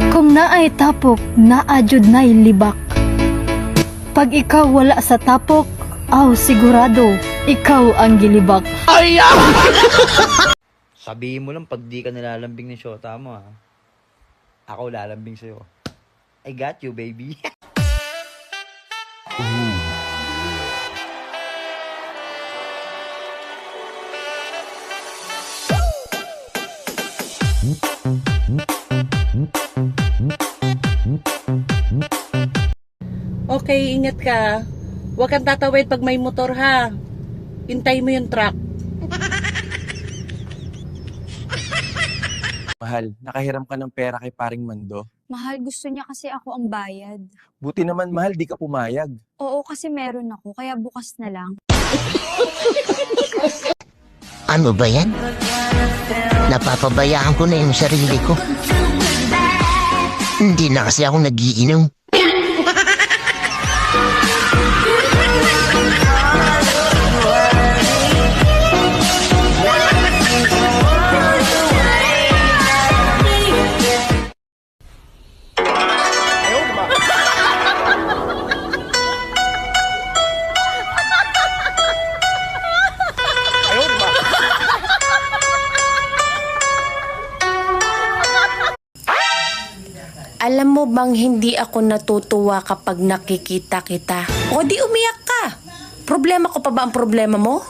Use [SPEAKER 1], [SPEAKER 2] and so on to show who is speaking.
[SPEAKER 1] Kung naay tapok, naajud na'y libak. Pag ikaw wala sa tapok, aw sigurado, ikaw ang gilibak.
[SPEAKER 2] Sabihin mo lang pag di ka nilalambing ng syota mo, ha? Ako lalambing sa'yo. I got you, baby.
[SPEAKER 3] Okay, ingat ka. Huwag kang tatawid pag may motor ha. Hintay mo yung truck.
[SPEAKER 4] Mahal, nakahiram ka ng pera kay paring Mando.
[SPEAKER 5] Mahal, gusto niya kasi ako ang bayad.
[SPEAKER 4] Buti naman, mahal, di ka pumayag.
[SPEAKER 5] Oo, kasi meron ako, kaya bukas na lang.
[SPEAKER 6] Ano ba yan? Napapabayaan ko na yung sarili ko. Hindi na kasi ako nagiinom.
[SPEAKER 7] Alam mo bang hindi ako natutuwa kapag nakikita kita? O di umiyak ka. Problema ko pa ba ang problema mo?